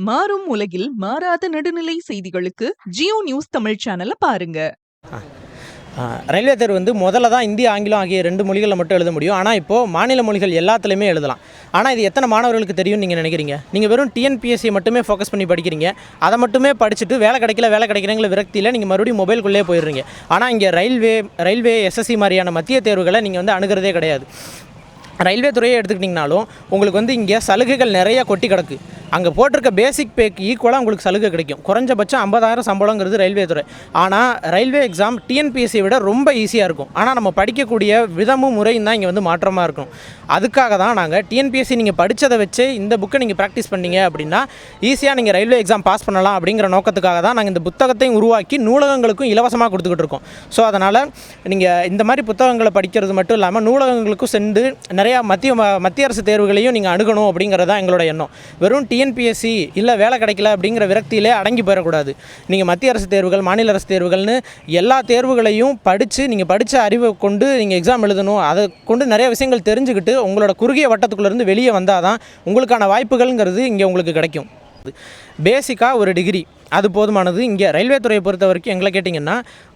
மாறும் உலகில் மாறாத நடுநிலை செய்திகளுக்கு ஜியோ நியூஸ் தமிழ் சேனலை பாருங்க. ரயில்வே தேர்வு வந்து முதல்ல தான் இந்தி ஆங்கிலம் ஆகிய 2 மொழிகளில் மட்டும் எழுத முடியும். ஆனால் இப்போது மாநில மொழிகள் எல்லாத்துலேயுமே எழுதலாம். ஆனால் இது எத்தனை மாணவர்களுக்கு தெரியும்னு நீங்கள் நினைக்கிறீங்க? நீங்கள் வெறும் டிஎன்பிஎஸ்சி மட்டுமே ஃபோக்கஸ் பண்ணி படிக்கிறீங்க. அதை மட்டுமே படிச்சுட்டு வேலை கிடைக்கிறங்கிற விரக்தியில் நீங்கள் மறுபடியும் மொபைலுக்குள்ளே போயிடுறீங்க. ஆனால் இங்கே ரயில்வே எஸ்எஸ்சி மாதிரியான மத்திய தேர்வுகளை நீங்கள் வந்து அணுகிறதே கிடையாது. ரயில்வே துறையை எடுத்துக்கிட்டிங்கனாலும் உங்களுக்கு வந்து இங்கே சலுகைகள் நிறையா கொட்டி கிடக்கு. அங்கே போட்டிருக்க பேசிக் பேக்கு ஈக்குவலாக உங்களுக்கு சலுகை கிடைக்கும். குறைஞ்சபட்சம் 50,000 சம்பளங்கிறது ரயில்வே துறை. ஆனால் ரயில்வே எக்ஸாம் டிஎன்பிஎஸ்சியை விட ரொம்ப ஈஸியாக இருக்கும். ஆனால் நம்ம படிக்கக்கூடிய விதமும் முறையும் தான் இங்கே வந்து மாற்றமாக இருக்கும். அதுக்காக தான் நாங்கள் டிஎன்பிஎஸ்சி நீங்கள் படித்ததை வச்சு இந்த புக்கை நீங்கள் ப்ராக்டிஸ் பண்ணீங்க அப்படின்னா ஈஸியாக நீங்கள் ரயில்வே எக்ஸாம் பாஸ் பண்ணலாம் அப்படிங்கிற நோக்கத்துக்காக தான் நாங்கள் இந்த புத்தகத்தையும் உருவாக்கி நூலகங்களுக்கும் இலவசமாக கொடுத்துக்கிட்டு இருக்கோம். ஸோ அதனால் நீங்கள் இந்த மாதிரி புத்தகங்களை படிக்கிறது மட்டும் இல்லாமல் நூலகங்களுக்கும் சென்று நிறையா மத்திய அரசு தேர்வுகளையும் நீங்கள் அணுகணும் அப்படிங்கிறது தான் எங்களோட எண்ணம். வெறும் டிஎன்பிஎஸ்சி இல்லை வேலை கிடைக்கல அப்படிங்கிற விரக்தியிலே அடங்கி போயிடக்கூடாது. நீங்கள் மத்திய அரசு தேர்வுகள், மாநில அரசு தேர்வுகள்னு எல்லா தேர்வுகளையும் படித்து நீங்கள் படித்த அறிவை கொண்டு நீங்கள் எக்ஸாம் எழுதணும். அதை கொண்டு நிறைய விஷயங்கள் தெரிஞ்சுக்கிட்டு உங்களோட குறுகிய வட்டத்துக்குள்ளேருந்து வெளியே வந்தால் தான் உங்களுக்கான வாய்ப்புகள்ங்கிறது இங்கே உங்களுக்கு கிடைக்கும். பேசிக்காக ஒரு டிகிரி அது போதுமானது. இங்கே ரயில்வே துறையை பொறுத்த வரைக்கும் எங்களை கேட்டிங்கன்னா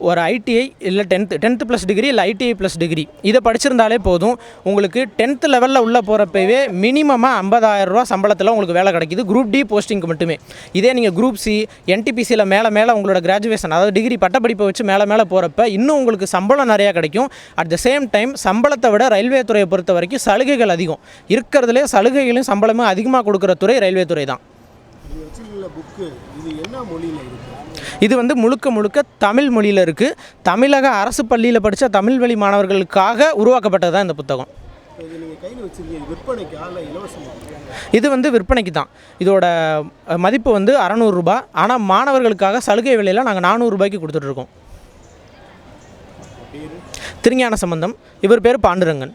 ஒரு ஐடிஐ இல்லை 10th ப்ளஸ் டிகிரி இல்லை ஐடிஐ ப்ளஸ் டிகிரி இதை படிச்சிருந்தாலே போதும். உங்களுக்கு 10th லெவலில் உள்ளே போகிறப்பவே மினிமமாக 50,000 ரூபா சம்பளத்தில் உங்களுக்கு வேலை கிடைக்கிது. குரூப் டி போஸ்டிங்க்கு மட்டுமே. இதே நீங்கள் குரூப் சி என்டிபிசியில் மேலே உங்களோட கிராஜுவேஷன் அதாவது டிகிரி பட்டப்படிப்பை வச்சு மேலே போகிறப்ப இன்னும் உங்களுக்கு சம்பளம் நிறையா கிடைக்கும். அட் த சேம் டைம் சம்பளத்தை விட ரயில்வே துறையை பொறுத்த வரைக்கும் சலுகைகள் அதிகம். இருக்கிறதுலே சலுகைகளையும் சம்பளமும் அதிகமாக கொடுக்குற துறை ரயில்வே துறை தான். இது வந்து முழுக்க தமிழ் மொழியில் இருக்குது. தமிழக அரசு பள்ளியில் படித்த தமிழ் வழி மாணவர்களுக்காக உருவாக்கப்பட்டது தான் இந்த புத்தகம். இது வந்து விற்பனைக்கு தான். இதோட மதிப்பு வந்து 600 ரூபா. ஆனால் மாணவர்களுக்காக சலுகை விலையில் நாங்கள் 400 ரூபாய்க்கு கொடுத்துட்ருக்கோம். திருஞான சம்பந்தம், இவர் பேர் பாண்டுரங்கன்.